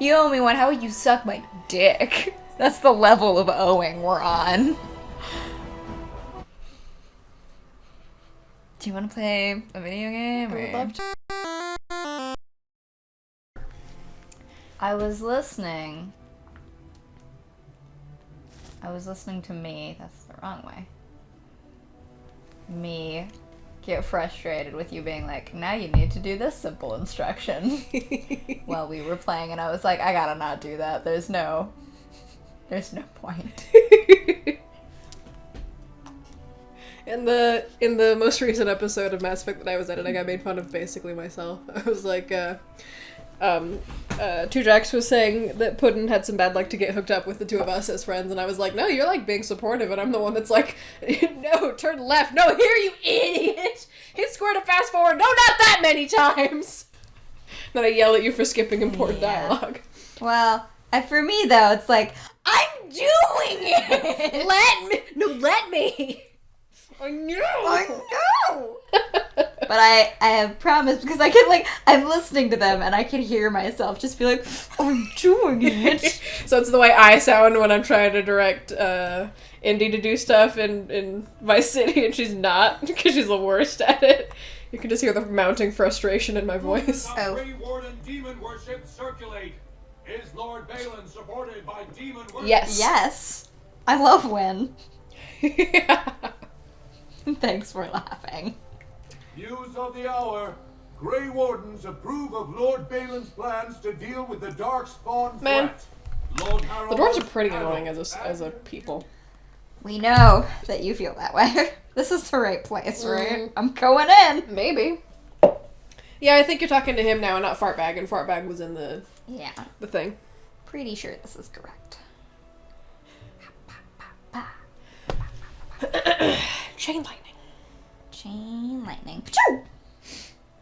You owe me one. How would you suck my dick? That's the level of owing we're on. Do you want to play a video game? I would love to. I was listening to me. That's the wrong way. Me get frustrated with you being like, now you need to do this simple instruction while we were playing, and I was like, I gotta not do that. There's no point. In the most recent episode of Mass Effect that I was editing, I made fun of basically myself. I was like, Two Jacks was saying that Puddin had some bad luck to get hooked up with the two of us as friends, and I was like, no, you're like being supportive, and I'm the one that's like, no, turn left, no, here, you idiot! Hit square to fast forward, no, not that many times! Then I yell at you for skipping important dialogue. Well, for me though, it's like, I'm doing it! Let me! I know! But I have promised, because I can, like, I'm listening to them and I can hear myself just be like, I'm doing it. So it's the way I sound when I'm trying to direct Indy to do stuff in Vice City, and she's not, because she's the worst at it. You can just hear the mounting frustration in my voice. Oh. Grey Warden demon worship circulate. Is Lord Balin supported by demon worship? Yes. Yes. I love Win. Yeah. Thanks for laughing. News of the hour. Grey Wardens approve of Lord Balin's plans to deal with the Darkspawn threat. Lord The dwarves are pretty annoying as a people. We know that you feel that way. This is the right place, right? I'm going in. Maybe. Yeah, I think you're talking to him now and not Fartbag, and Fartbag was in the thing. Pretty sure this is correct. Chain lightning. Chain lightning. Pachoo!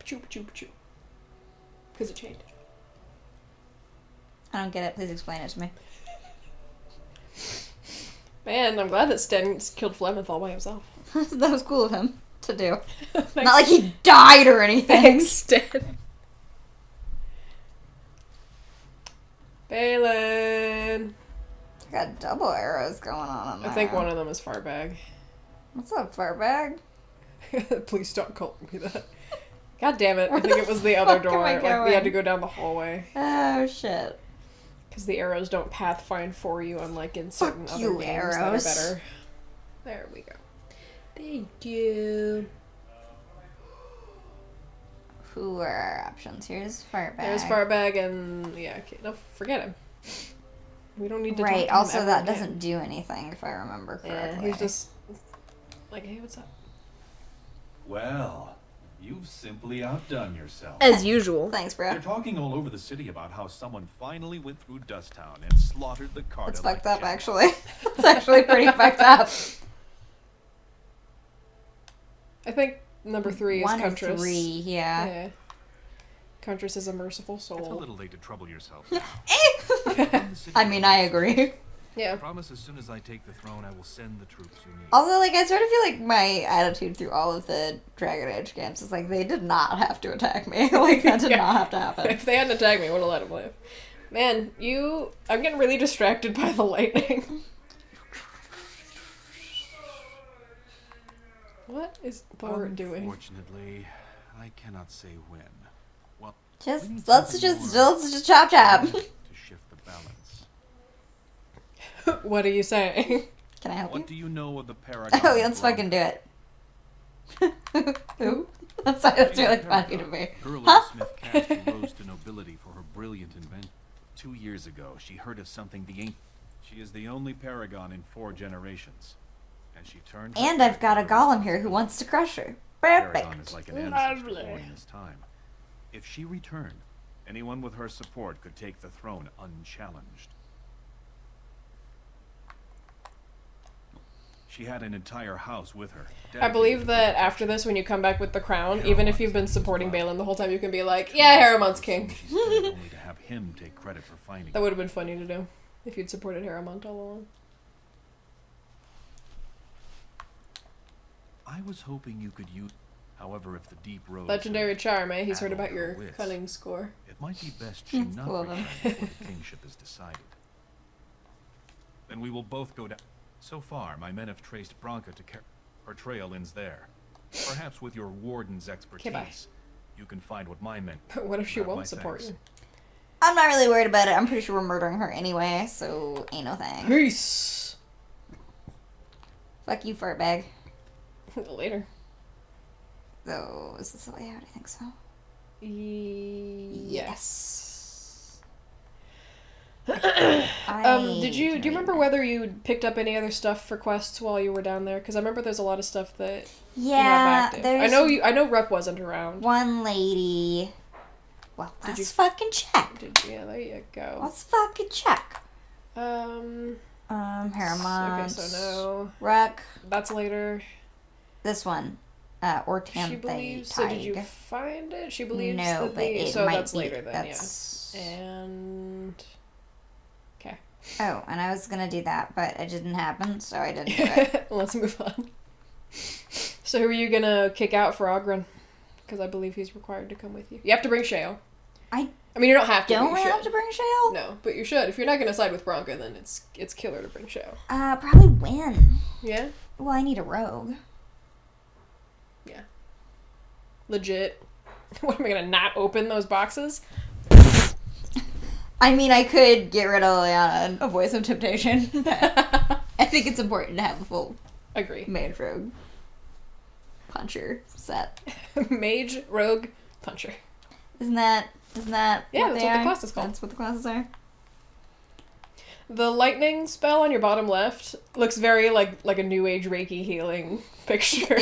Pachoo, pachoo, pachoo. Because it chained. I don't get it. Please explain it to me. Man, I'm glad that Sten killed Flemeth all by himself. That was cool of him to do. Thanks. Not like he died or anything. Thanks, Sten. Balin. I got double arrows going on I think one of them is Farbag. What's up, Farbag? Please don't call me that. God damn it. I think it was the other door. Like, we had to go down the hallway. Oh, shit. Because the arrows don't pathfind for you, unlike in certain Fuck other you, games arrows. that are better. There we go. Thank you. Who are our options? Here's Farbag. There's Farbag and... Yeah, okay. No, forget him. We don't need to talk to him also ever that again. doesn't do anything, if I remember correctly. Yeah, he's just... Like, hey, what's up? Well, you've simply outdone yourself. As usual. Thanks, They're bro. talking all over the city about how someone finally went through Dusttown and slaughtered the Carter. It's fucked up, actually. It's actually pretty fucked up. I think number 3 is One or Kuntress. 3, yeah. Yeah. Kuntress is a merciful It's a soul. little late to trouble yourself. I mean, I agree. Yeah. I promise as soon as I take the throne, I will send the troops you need. Also, like, I sort of feel like my attitude through all of the Dragon Age games is like, they did not have to attack me. Like, that did not have to happen. If they hadn't attacked me, I would have let him live. Man, I'm getting really distracted by the lightning. What is Bart doing? Unfortunately, I cannot say when. Well, Let's just chop chop. to shift the balance. What are you saying? Can I help What you? do you know of the paragon? Oh, let's fucking do it. Who? That's really funny to me. Girl Huh? of the Smith caste who rose to nobility for her brilliant invention. 2 years ago, she heard of something the ancient. She is the only paragon in 4 generations, and she turned. her And I've got a back on golem here who wants to crush her. Paragon is Perfect. like an ancestor born in his time. If she returned, anyone with her support could take the throne unchallenged. She had an entire house with her. I believe that after this, when you come back with the crown, even if you've been supporting Balin the whole time, you can be like, yeah, Haramont's king. She's dead only to have him take credit for finding That would have been funny to do if you'd supported Haramont all along. I was hoping you could use. However, if the deep roads Legendary charm, eh? He's heard addled about her your wits, cunning score. it might be best she not cool of return him. before the kingship is decided. Then we will both go down. So far, my men have traced Branca to her trail ends there. Perhaps with your warden's expertise, bye. you can find what my men. But what if she have my won't support thanks. you? I'm not really worried about it. I'm pretty sure we're murdering her anyway, so ain't no thing. Peace! Fuck you, fart bag. Later. So, is this the way out? I think so. Yes. Do Do you remember whether you picked up any other stuff for quests while you were down there? Because I remember there's a lot of stuff that you have Yeah, active. there's I know Rep wasn't around. one lady. Well, let's you- fucking check. Yeah, there you go. Let's fucking check. Okay, Paramount. so no. Ruck. That's later. This one. Or She Tanthe believes. So did you find it? She believes No, that but the. it So might that's be. later then, That's... yeah. And. Okay. Oh, and I was gonna do that, but it didn't happen, so I didn't do it. Let's move on. So who are you gonna kick out for Ogren? Because I believe he's required to come with you. You have to bring Shale. I mean, you don't have to. don't but we you have should. to bring Shale? No, but you should. If you're not gonna side with Branca, then it's killer to bring Shale. Probably win. Yeah. Well, I need a rogue. Yeah. Legit. What am I gonna not open those boxes? I mean, I could get rid of Liliana and avoid some temptation. I think it's important to have a full Agree. mage rogue puncher set. Mage, rogue, puncher. Isn't that Yeah, what that's they what the are? class is called. That's what the classes are. The lightning spell on your bottom left looks very like a new age Reiki healing picture.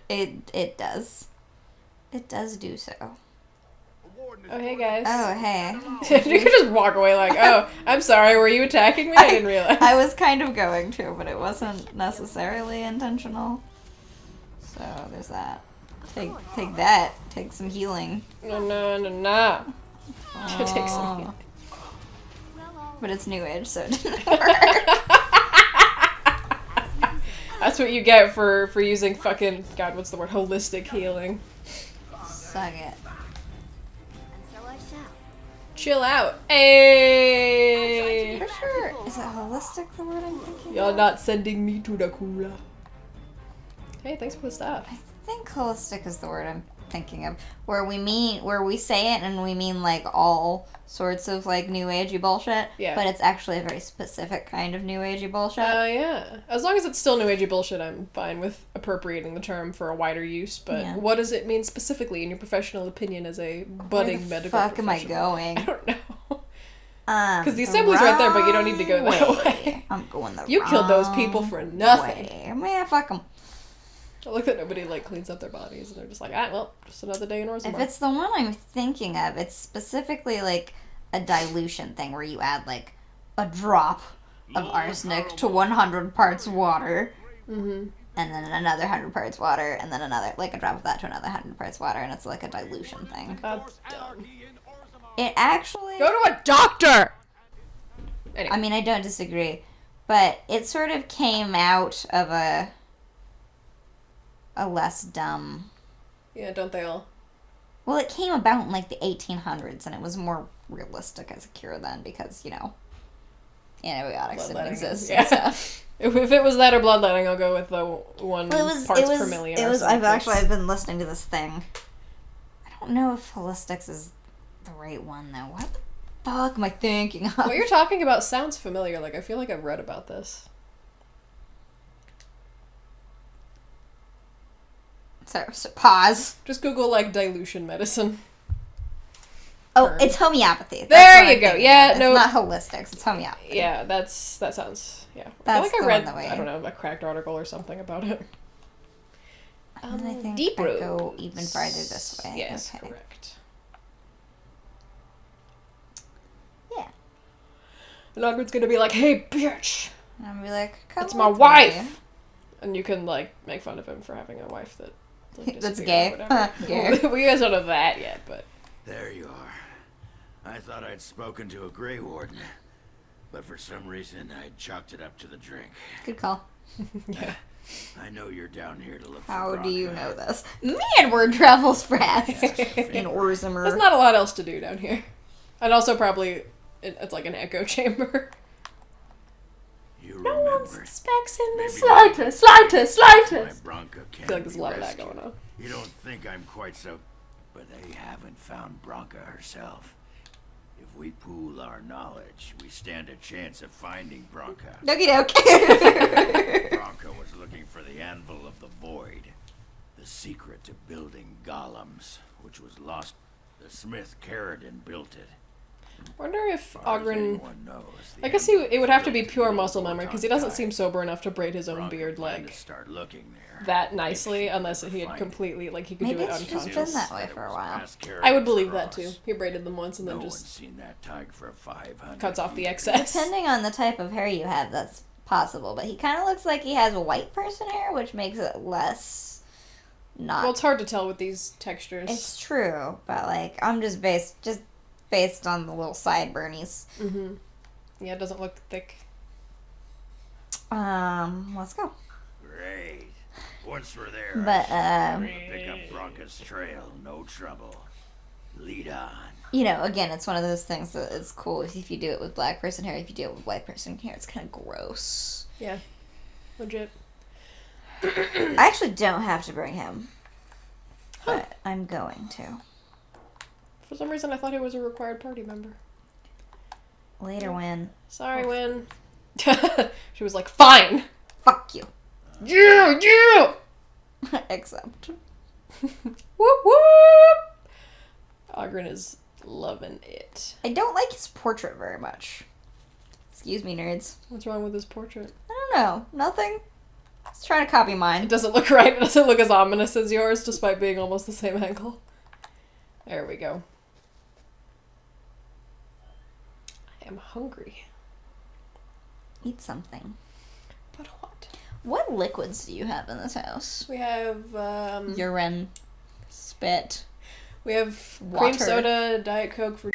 It does. It does do so. Oh, hey guys. Oh, hey. You could just walk away like, oh, I'm sorry, were you attacking me? I didn't realize. I was kind of going to, but it wasn't necessarily intentional. So there's that. Take that. Take some healing. No. Take some healing. But it's new age, so it didn't work. That's what you get for using fucking, God, what's the word? Holistic healing. Suck it. Chill out. Hey! For sure. Is it holistic the word I'm thinking? You're of? not sending me to the cooler. Hey, thanks for the stuff. I think holistic is the word I'm thinking of. Where we say it and we mean like all sorts of like new agey bullshit. Yeah. But it's actually a very specific kind of new agey bullshit. Yeah. As long as it's still new agey bullshit, I'm fine with appropriating the term for a wider use. But Yeah. what does it mean specifically in your professional opinion as a budding Where the medical fuck am I professional? going? I don't know. Because the assembly's right there, but you don't need to go that way. I'm going the You killed those wrong people for nothing. way. Man, fuck them. I like that nobody like cleans up their bodies and they're just like, well, just another day in If Orzammar. it's the one I'm thinking of, it's specifically like a dilution thing where you add like a drop of arsenic to 100 parts water, and then another 100 parts water, and then another like a drop of that to another 100 parts water, and it's like a dilution thing. That's dumb. It actually, Go to a doctor. Anyway. I mean, I don't disagree, but it sort of came out of a less dumb. Yeah, don't they all? Well, it came about in like the 1800s, and it was more realistic as a cure then because, you know, antibiotics didn't Bloodletting. exist Yeah. and stuff. If it was that or bloodletting, I'll go with the one Well, it parts was, per million. It was. arsenic mix. I've been listening to this thing. I don't know if holistics is the right one though. What the fuck am I thinking of? What you're talking about sounds familiar. Like I feel like I've read about this. So pause. Just Google like dilution medicine. Oh, Or- it's homeopathy. That's There what I'm you go. thinking Yeah, of. no- It's not holistics. It's homeopathy. Yeah, that sounds. Yeah, I That's feel like the I read. one that we- I don't know, a cracked article or something about it. And I think deep I roads. go even farther this way. Yes, Okay. correct. Yeah. And Ogren's gonna be like, "Hey, bitch, And I'm be like, come it's my with me. wife," and you can like make fun of him for having a wife that like, That's disappeared gay. or whatever. Gay. Well, you guys don't know that yet, but There you are. I thought I'd spoken to a Grey Warden, but for some reason I chalked it up to the drink. Good call. Yeah. I know you're down here to look for How do you Bronca. know this? Man, word travels fast in Orzamer. There's not a lot else to do down here. And also probably, it's like an echo chamber. You No one remember. suspects in the Maybe slightest. My Bronca I can't feel like there's be a lot of that rescued. going on. You don't think I'm quite so... But they haven't found Bronca herself. If we pool our knowledge, we stand a chance of finding Bronca. Okie doke. Bronca was looking for the Anvil of the Void. The secret to building golems, which was lost. The smith Carradine built it. Wonder if Far as Ogren... anyone knows, the I guess Anvil it would have to be built pure build muscle the memory, because he Wotan doesn't seem Tide. sober enough to braid his own Bronca beard, planned like, to start looking there. that nicely, If she unless could he had find it. completely, like, he could Maybe do it it's just unconscious. been that way It for a was while. past I would Carradine's believe that, cross. too. He braided them once and No then one's just seen that tyke for 500 cuts off the years. excess. Depending on the type of hair you have, that's possible. But he kind of looks like he has white person hair, which makes it less not. Well, it's hard to tell with these textures. It's true, but like I'm just based on the little sideburnies. Mm-hmm. Yeah, it doesn't look thick. Let's go. Great. Once we're there, But I'm gonna pick up Bronca's trail. No trouble. Lead on. you know, again, it's one of those things that it's cool if you do it with black person hair. If you do it with white person hair, it's kind of gross. Yeah. Legit. I actually don't have to bring him, but I'm going to For some reason, I thought he was a required party member. later. When Sorry, Win. She was like, fine! fuck you, Yeah! except Whoop whoop! Ogren is loving it. I don't like his portrait very much. Excuse me, nerds. What's wrong with his portrait? I don't know. Nothing. He's trying to copy It mine. doesn't look right. It doesn't look as ominous as yours, despite being almost the same angle. There we go. I am hungry. Eat something. But what? What liquids do you have in this house? We have, Urine, spit. we have Water. cream soda, Diet Coke for,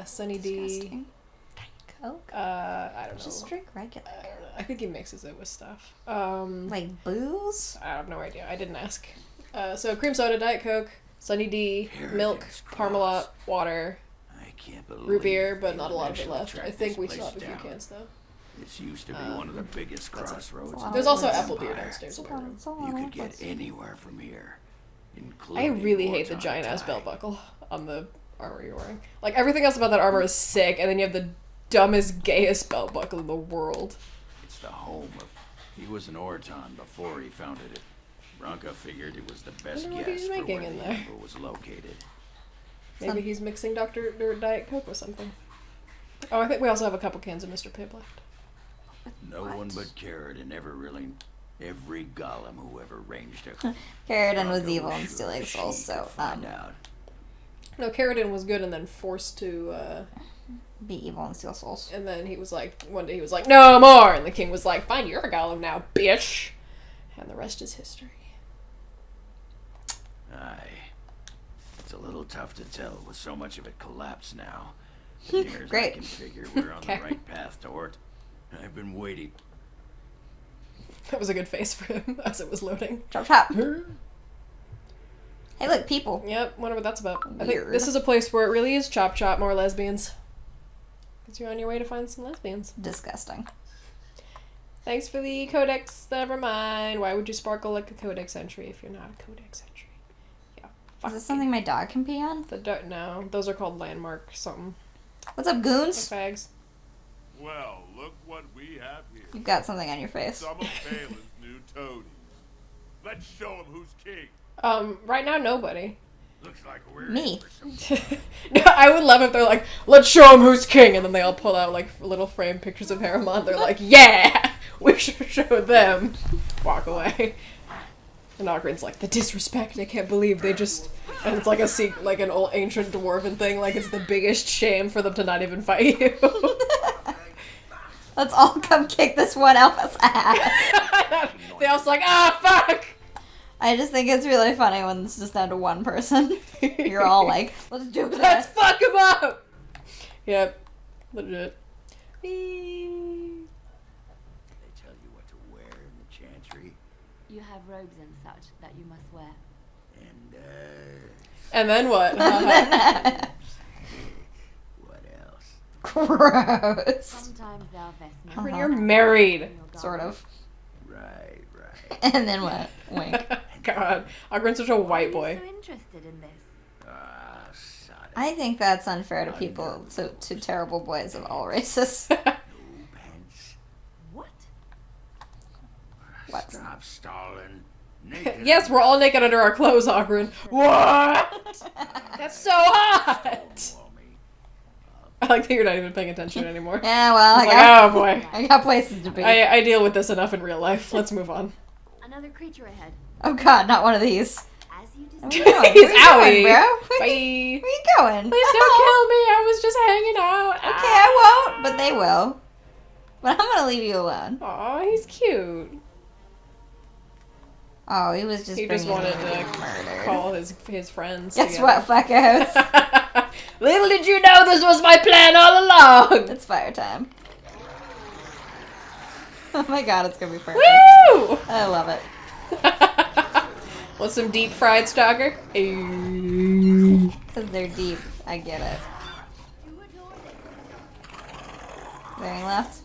Sunny D. Disgusting. Diet Coke. I don't know. Just drink regular. I don't know. I think he mixes it with stuff. Like booze? I have no idea. I didn't ask. So cream soda, Diet Coke, Sunny D, milk, Carradine's Parmalat, cross. water, I can't believe root beer, but they not a lot of it eventually left. I tracked think this we place still have a few down. cans though. This used to be one of the biggest crossroads. Wow. in There's the also Empire. apple beer downstairs. apparently. You could get anywhere from here, I including really hate the Wotan giant ass Tide. belt buckle on the armor you're wearing. Like everything else about that armor is sick, and then you have the dumbest, gayest belt buckle in the world. It's the home of. He was an Orton before he founded it. Bronca figured it was the best Wonder what guess he's for making where in the there. Anvil was located. Maybe he's mixing Diet Coke with something. Oh, I think we also have a couple cans of Mr. Pibb left. No one but Carradine ever really. Every golem who ever ranged a. Carradine was Bronca evil and sure stealing she souls, could so find out. No, Carradine was good and then forced to, be evil and steal souls. and then he was like, one day he was like, no more! And the king was like, fine, you're a golem now, bitch! And the rest is history. Aye. It's a little tough to tell with so much of it collapsed now. But near as I Great. can figure we're on Okay. the right path toward. I've been waiting. That was a good face for him as it was loading. Chop chop. Hey, look, people. Yep, wonder what that's about. I think Weird. this is a place where it really is chop chop, more lesbians. Because you're on your way to find some lesbians. Disgusting. Thanks for the codex, never mind. Why would you sparkle like a codex entry if you're not a codex entry? Yeah, fuck Is this you. something my dog can pee on? No, those are called landmark something. What's up, Like goons? fags. Well, look what we have here. You've got something on your face. Some of Balin's new toadies. Let's show him who's king. Right now, nobody. Looks like we're Me. in for some. No, I would love if they're like, let's show him who's king, and then they all pull out like little framed pictures of Harriman. They're like, yeah, we should show them. Walk away. And Ogren's like, the disrespect, I can't believe they just... And it's like like an old ancient dwarven thing, like it's the biggest shame for them to not even fight you. Let's all come kick this one alpha's ass. They also like, ah, fuck! I just think it's really funny when it's just down to one person. You're all like, let's do Let's this. fuck him up! Yep. Legit. Whee. They tell you what to wear. You have robes and such that you must wear. And, And then what? what else? Gross. Sometimes there are vestments. You're married. Sort of. Right. And then what? Wink. God, Ogren's such a white Why are boy. you so interested in this? Son of I think that's unfair to people, to terrible boys of all races. pants. What? What? Stop stalling. Naked. Yes, we're all naked under our clothes, Ogren. What? That's so hot. I like that you're not even paying attention anymore. Yeah, well, It's like, oh boy. I got places to be. I deal with this enough in real life. Let's move on. Another creature ahead. Oh god, not one of these. As you Where desire. you going? He's Where you going, owie. bro? Bye. Where you going? Please don't kill me. I was just hanging out. Okay, I won't, but they will. But I'm gonna leave you alone. Aw, he's cute. Oh, he was just He just bringing wanted me to be murdered. call his friends. Guess together. what, fuckos? Little did you know this was my plan all along. It's fire time. Oh my god, it's gonna be perfect. Woo! I love it. Want some deep fried stalker? Because they're deep. I get it. Very left.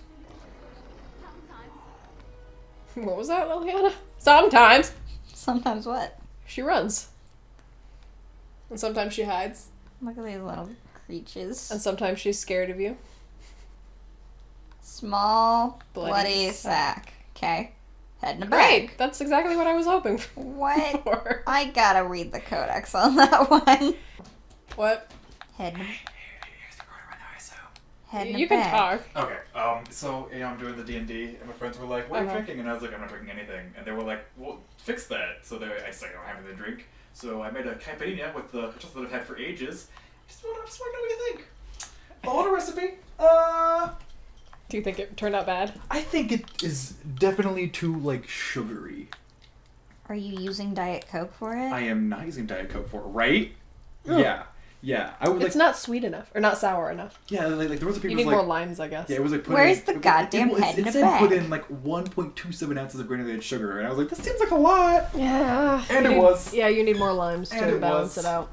What was that, Liliana? Sometimes Sometimes what? she runs. And sometimes she hides. Look at these little creatures. And sometimes she's scared of you. Small, Bloody bloody sack. sack. Okay. Head in the bag. Great! That's exactly what I was hoping What? for. I gotta read the codex on that one. What? Head in, head in You the can bag. talk. Okay, so I'm doing the D&D, and my friends were like, "What are you drinking?" And I was like, "I'm not drinking anything." And they were like, "Well, fix that." So I just like, I don't have anything to drink. So I made a caipirinha with the just that I've had for ages. Just want to know what you think. Followed a recipe. Do you think it turned out bad? I think it is definitely too like sugary. Are you using Diet Coke for it? I am not using Diet Coke for it, right? Ugh. Yeah. I would It's not sweet enough. Or not sour enough. Yeah, like the recipe You was need like. more limes, I guess. Yeah, it was like. Where's the goddamn head in it a said bag? put in like 1.27 ounces of granulated sugar, and I was like, this seems like a lot. Yeah. And you it need- was. Yeah, you need more limes And to it balance was. it out.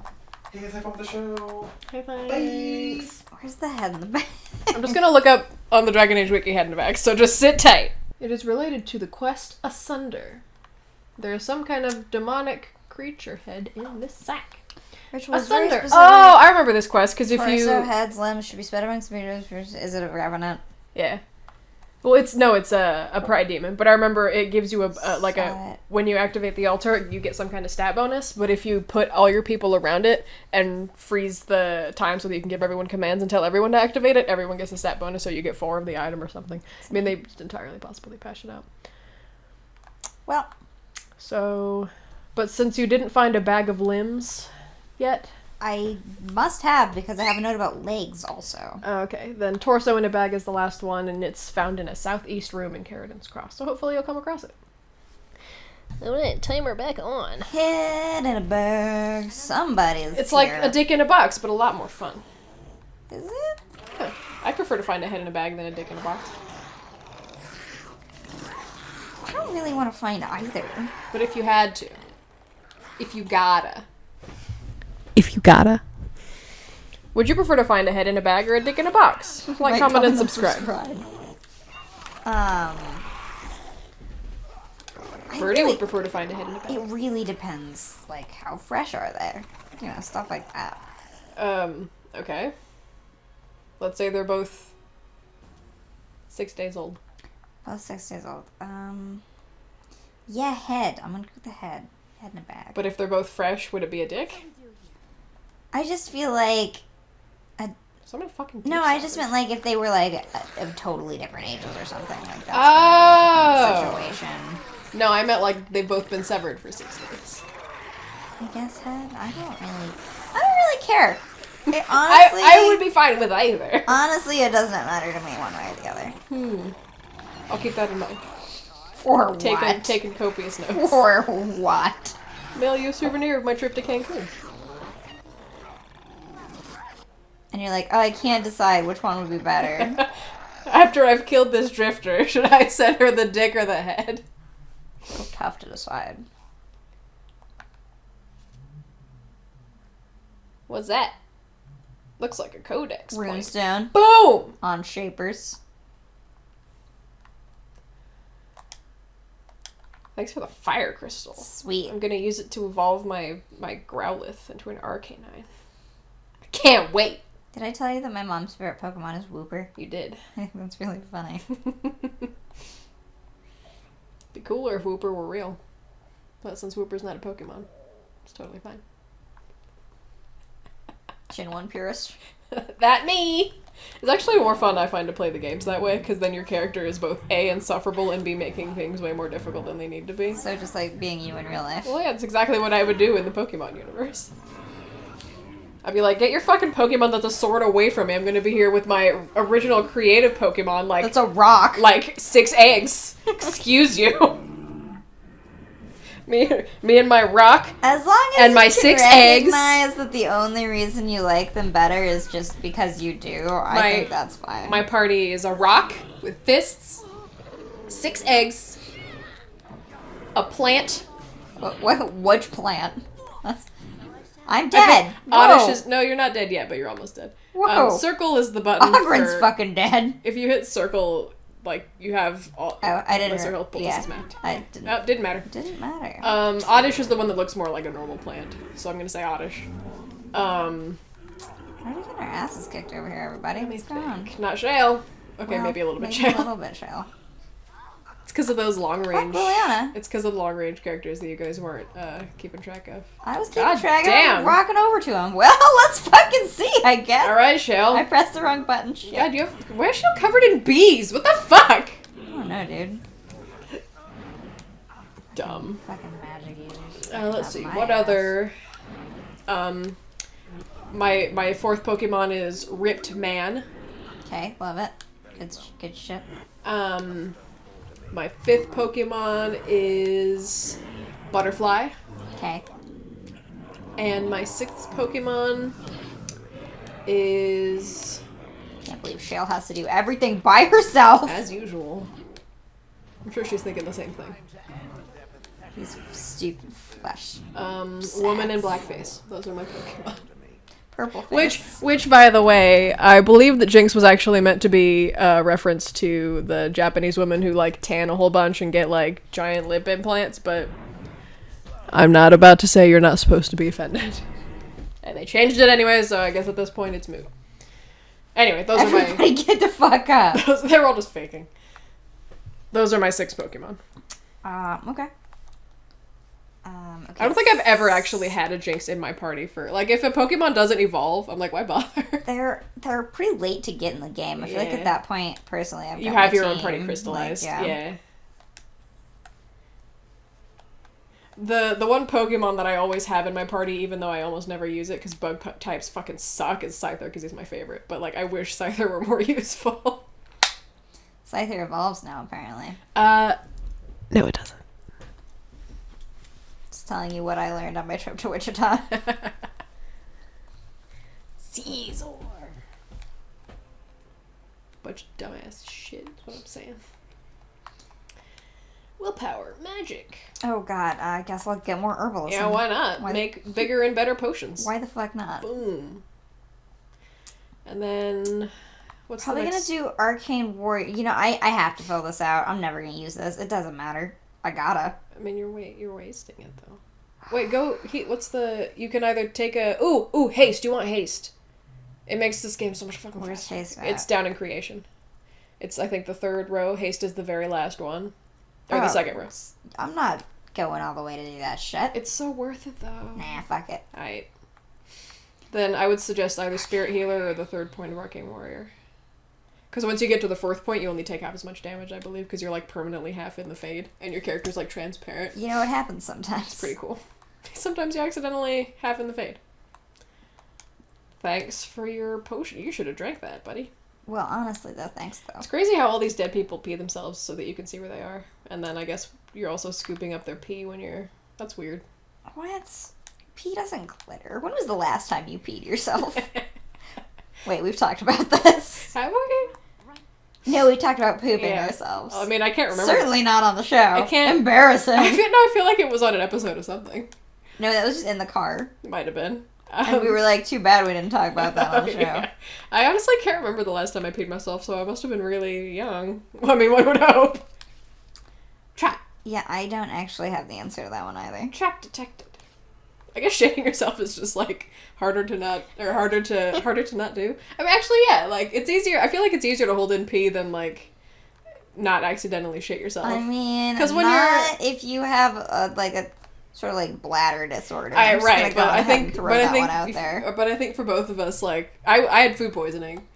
Hey guys, have fun with the show. Hey, Thanks. Where's the head in the bag? I'm just gonna look up on the Dragon Age wiki head in the back, so just sit tight. It is related to the quest Asunder. There is some kind of demonic creature head in this sack. Which was very Asunder. specific. Oh, I remember this quest because if Torso, you heads, limbs should be spread amongst speakers. Is it a revenant? yeah. Well, it's a pride demon, but I remember it gives you Got it. when you activate the altar, you get some kind of stat bonus. But if you put all your people around it and freeze the time so that you can give everyone commands and tell everyone to activate it, everyone gets a stat bonus, so you get 4 of the item or something. I mean, they just entirely possibly patch it out. Well, So, but since you didn't find a bag of limbs yet, I must have because I have a note about legs also. okay, then torso in a bag is the last one, and it's found in a southeast room in Carradin's Cross. So hopefully you'll come across it. Alright, timer back on. Head in a bag. Somebody's It's like here. a dick in a box, but a lot more fun. Is it? Yeah. I prefer to find a head in a bag than a dick in a box. I don't really want to find either. But if you had to. If you gotta. Would you prefer to find a head in a bag or a dick in a box? Like, Like, comment, and subscribe. I Birdie really- would prefer to find a head in a bag. It really depends. Like, how fresh are they? You know, stuff like that. Okay. Let's say they're both 6 days old. Both 6 days old. Yeah, head. I'm gonna go with the head. Head in a bag. But if they're both fresh, would it be a dick? I just feel like... So many fucking No, dick I just suckers. meant like if they were like of totally different ages or something like that. Oh! Situation. No, I meant like they've both been severed for 6 days. I guess head. I don't really care. It, honestly, I would be fine with either. Honestly, it doesn't matter to me one way or the other. I'll keep that in mind. For what? Taking copious notes. For what? Mail you a souvenir of my trip to Cancun. And you're like, oh, I can't decide which one would be better. After I've killed this drifter, should I send her the dick or the head? So tough to decide. What's that? Looks like a codex point. Runestone Boom! on Shapers. Thanks for the fire crystal. Sweet. I'm gonna use it to evolve my Growlithe into an Arcanine. I can't wait! Did I tell you that my mom's favorite Pokemon is Wooper? You did. That's really funny. Be cooler if Wooper were real. But since Wooper's not a Pokemon, it's totally fine. Shin 1 purist. That me! It's actually more fun, I find, to play the games that way, because then your character is both A, insufferable, and B, making things way more difficult than they need to be. So just like being you in real life. Well, yeah, it's exactly what I would do in the Pokemon universe. I'd be like, get your fucking Pokemon that's a sword away from me. I'm gonna be here with my original creative Pokemon, like... That's a rock. Like 6 eggs. Excuse you. Me and my rock. As long as and my you can 6 eggs. recognize that the only reason you like them better is just because you do, I think that's fine. My party is a rock with fists, 6 eggs, a plant. Which plant? I'm dead. Oddish is... No, you're not dead yet, but you're almost dead. Whoa. Circle is the button Ogren's for... fucking dead. If you hit circle, like, you have all... I didn't... Circle is mapped. I didn't... Oh, didn't matter. Didn't matter. Oddish is the one that looks more like a normal plant, so I'm gonna say Oddish. Why are we getting our asses kicked over here, everybody? What's going on? Not Shale. Okay, Well, maybe a little bit maybe Shale. A little bit Shale. It's because of those long range... Liliana. It's because of the long range characters that you guys weren't keeping track of. I was keeping God track of damn. him, rocking over to him. Well, let's fucking see, I guess. Alright, Shale. I pressed the wrong button. Shit. Yeah, do you have... Why is Shale covered in bees? What the fuck? I don't know, dude. Dumb. Fucking magic users. Let's see. My What ass. other... My 4th Pokemon is Ripped Man. Okay, love it. Good shit. My 5th Pokemon is Butterfly. Okay. And my 6th Pokemon is... Can't believe Shale has to do everything by herself. As usual. I'm sure she's thinking the same thing. These stupid flesh. Woman in Blackface. Those are my Pokemon. Purple face. Which, by the way, I believe that Jinx was actually meant to be a reference to the Japanese women who, like, tan a whole bunch and get, like, giant lip implants, but I'm not about to say you're not supposed to be offended. And they changed it anyway, so I guess at this point it's moot. Anyway, those Everybody get the fuck up. they're all just faking. Those are my 6 Pokemon. Okay. I don't think I've ever actually had a Jinx in my party for... Like, if a Pokemon doesn't evolve, I'm like, why bother? They're pretty late to get in the game. I feel like Yeah. at that point, personally, I've got You my have your own team, party crystallized. like, Yeah. The one Pokemon that I always have in my party, even though I almost never use it because bug types fucking suck, is Scyther because he's my favorite. But, like, I wish Scyther were more useful. Scyther evolves now, apparently. No, it doesn't. Just telling you what I learned on my trip to Wichita. Caesar. Bunch of dumbass shit, is what I'm saying. Willpower, magic. Oh god, I guess I'll get more herbalism. Yeah, why not? Make bigger and better potions. Why the fuck not? Boom. And then... What's Probably the next... gonna do Arcane Warrior. You know, I have to fill this out. I'm never gonna use this. It doesn't matter. I gotta. I mean, you're wasting it, though. Wait, go... what's the... You can either take a... Ooh, haste. You want haste. It makes this game so much fucking Where's faster. haste at? It's down in creation. It's, I think, the 3rd row. Haste is the very last one. Or the 2nd row. I'm not going all the way to do that shit. It's so worth it, though. Nah, fuck it. Alright. Then I would suggest either Spirit Healer or the 3rd point of Arcane Warrior. Because once you get to the 4th point, you only take half as much damage, I believe, because you're, like, permanently half in the fade, and your character's, like, transparent. You know what happens sometimes. It's pretty cool. Sometimes you accidentally half in the fade. Thanks for your potion. You should have drank that, buddy. Well, honestly, though, thanks, though. It's crazy how all these dead people pee themselves so that you can see where they are. And then I guess you're also scooping up their pee when you're... That's weird. What? Pee doesn't glitter. When was the last time you peed yourself? Wait, we've talked about this. Have we? know we talked about pooping Yeah. ourselves. I mean, I can't remember. Certainly not on the show. I can't. Embarrassing. I feel like it was on an episode of something. No, that was just in the car. It might have been. And we were like, too bad we didn't talk about that on the show. Yeah. I honestly can't remember the last time I peed myself, so I must have been really young. I mean, one would hope. Yeah, I don't actually have the answer to that one either. Trap detected. I guess shitting yourself is just like harder to not do. I mean, actually, yeah, like it's easier. I feel like it's easier to hold in pee than like not accidentally shit yourself. I mean, 'Cause when if you have a sort of like bladder disorder. I'm just right, gonna go but I ahead think, and throw but I that think, one out there. but I think for both of us, like I had food poisoning,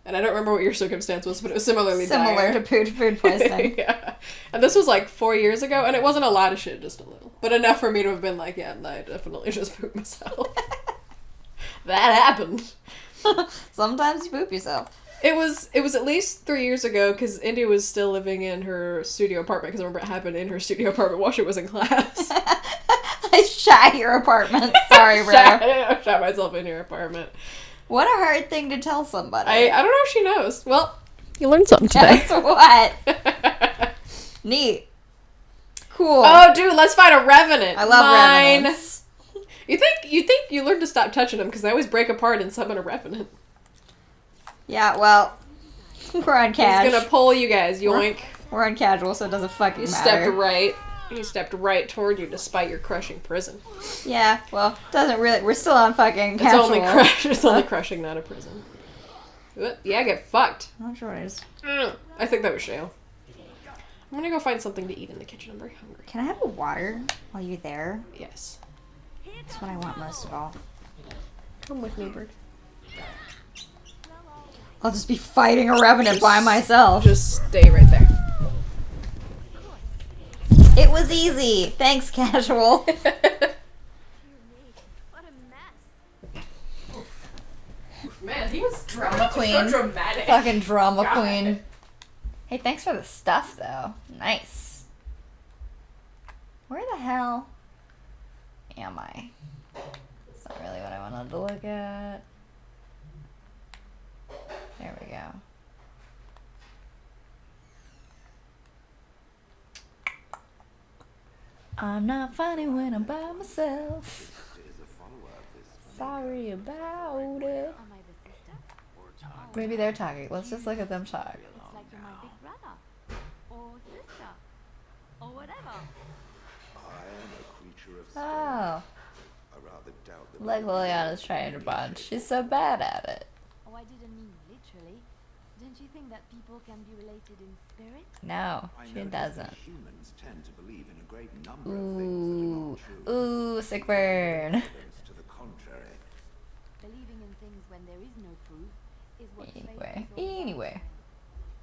and I don't remember what your circumstance was, but it was similar to food poisoning. Yeah, and this was like 4 years ago, and it wasn't a lot of shit, just a little, but enough for me to have been like, yeah, no, I definitely just pooped myself. That happened. Sometimes you poop yourself. It was at least 3 years ago, because Indy was still living in her studio apartment, because I remember it happened in her studio apartment while she was in class. I shot your apartment. Sorry, bro. I shot myself in your apartment. What a hard thing to tell somebody. I don't know if she knows. Well, you learned something today. Guess what? Neat. Cool. Oh, dude, let's find a revenant. I love Mine. revenants. You think you learned to stop touching them because they always break apart and summon a revenant. Yeah, well, we're on cash. He's gonna pull you guys. Yoink. We're on casual, so it doesn't fucking He matter. stepped right toward you despite your crushing prison. Yeah, well, doesn't really. We're still on fucking casual. It's only crushing, not a prison. Yeah, get fucked. I'm not sure what it is. I think that was Shale. I'm gonna go find something to eat in the kitchen. I'm very hungry. Can I have a water while you're there? Yes. That's what I want most of all. Come with me, bird. I'll just be fighting a revenant by myself. Just stay right there. It was easy. Thanks, casual. What a mess. Man, he was Drama queen. so dramatic. Fucking drama God. queen. Hey, thanks for the stuff, though. Nice. Where the hell am I? That's not really what I wanted to look at. There we go. I'm not funny when I'm by myself. Sorry about it. Am I the sister? Maybe they're talking. Let's just look at them talk. It's like you're my big brother. Or sister. Or whatever. Oh. Like Liliana's trying to bond. She's so bad at it. Oh, I didn't mean literally. Don't you think that people can be related in spirit? No, she doesn't. Humans tend to believe in a great number of things that are not true. Ooh, sick burn. Evidence to the contrary. Believing in things when there is no proof is what faith Anyway, is all about. anyway.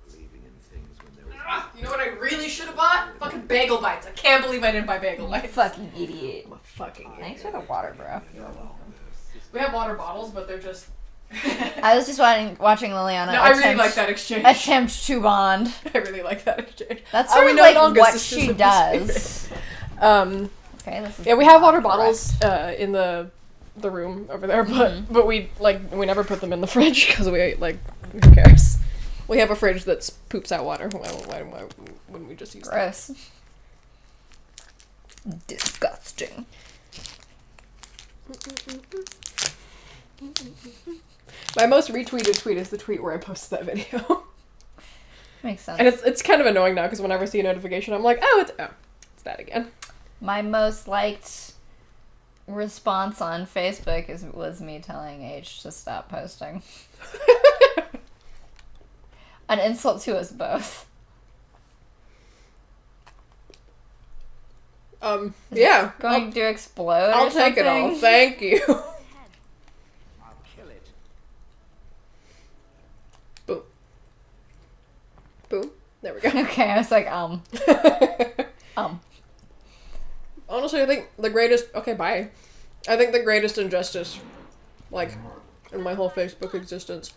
Believing in things when there is You know what I really should have bought? Fucking bagel bites. I can't believe I didn't buy bagel bites. Fucking idiot. I'm a fucking idiot. Thanks for the water, bro. We have water bottles, but they're just. I was just watching Liliana No, I really like that exchange. attempt to bond. I really like that exchange. That's Are sort we of no like longer what sisters she of the does. spirit? Okay, this is Yeah, we have water not bottles correct. in the room over there, but we never put them in the fridge because we who cares? We have a fridge that poops out water. Why wouldn't we just use that? Gross. Disgusting. My most retweeted tweet is the tweet where I posted that video. Makes sense. And it's kind of annoying now because whenever I see a notification, I'm like, it's that again. My most liked response on Facebook was me telling H to stop posting. An insult to us both. Yeah. Going to explode. I'll or take it all. something? Thank you. I'll kill it. Boom. Boom. There we go. Okay, I was like, Honestly, I think the greatest... Okay, bye. I think the greatest injustice, like, in my whole Facebook existence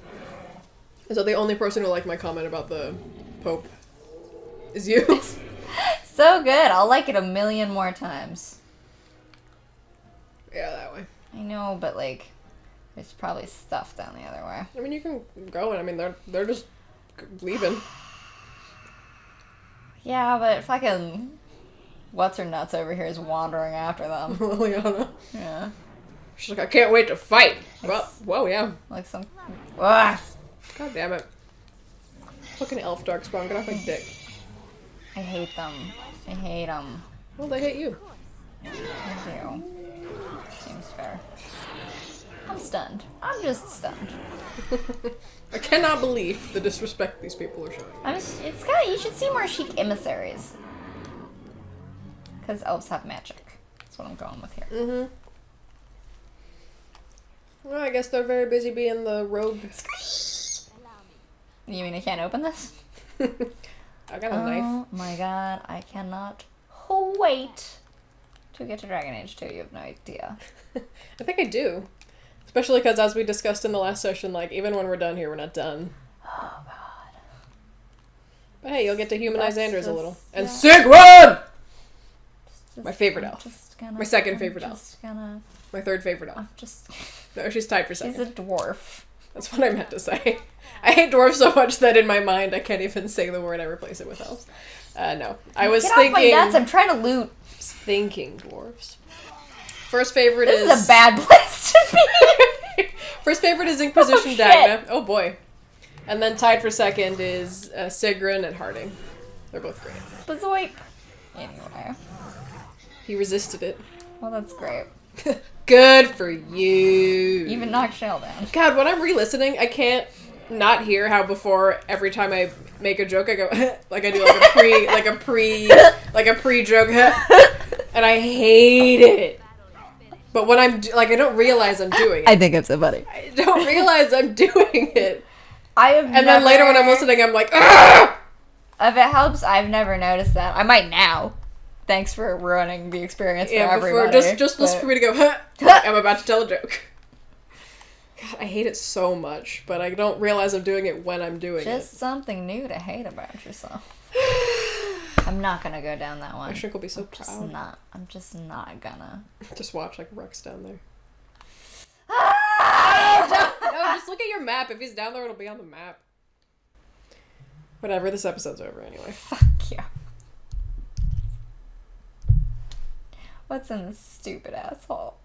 is that the only person who liked my comment about the Pope is you. So good. I'll like it a million more times. Yeah, that way. I know, but like, there's probably stuff down the other way. I mean, you can go and, I mean, they're just leaving. Yeah, but fucking what's her nuts over here is wandering after them. Liliana. Yeah. She's like, I can't wait to fight. Well, whoa, yeah. Like some. Ah! God damn it. Fucking elf darkspawn, get off my dick. I hate them. I hate them. Well, they hate you. I do. Seems fair. I'm stunned. I'm just stunned. I cannot believe the disrespect these people are showing. It's kind of. You should see more chic emissaries. Because elves have magic. That's what I'm going with here. Mm-hmm. Well, I guess they're very busy being the rogue. You mean I can't open this? I got a knife. Oh my god, I cannot wait to get to Dragon Age 2. You have no idea. I think I do. Especially because, as we discussed in the last session, like, even when we're done here, we're not done. Oh god. But hey, you'll get to humanize That's Anders a just- little. And yeah. Sigrun! Just- My favorite I'm elf. just gonna- My second I'm favorite elf. just gonna. My third favorite elf. I'm just. No, she's tied for She's second. a dwarf. That's what I meant to say. I hate dwarves so much that in my mind I can't even say the word. I replace it with elves. No. I was Get thinking... off my nuts! I'm trying to loot. Thinking dwarves. First favorite This is... is a bad place to be. First favorite is Inquisition Oh, shit. Dagna. Oh boy. And then tied for second is Sigrun and Harding. They're both great. Bazoip. Anyway. He resisted it. Well, that's great. Good for you. Even knocked Shell down. God, when I'm re-listening, I can't not hear how before every time I make a joke, I go like I do like a pre-joke, and I hate it. But when I'm I don't realize I'm doing it. I think it's so funny. I don't realize I'm doing it. I have And then later when I'm listening, I'm like, ah! If it helps, I've never noticed that. I might now. Thanks for ruining the experience for everybody. Just listen for me to go, huh? I'm about to tell a joke. God, I hate it so much, but I don't realize I'm doing it when I'm doing Just it. something new to hate about yourself. I'm not gonna go down that one. My shrink will be so proud. I'm just not gonna. Just watch like Rex down there. Ah! No, just look at your map. If he's down there, it'll be on the map. Whatever, this episode's over anyway. Fuck you. What's in this stupid asshole?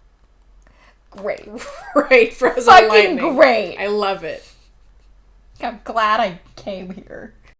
Great. Great, frozen Fucking lightning. great. I love it. I'm glad I came here.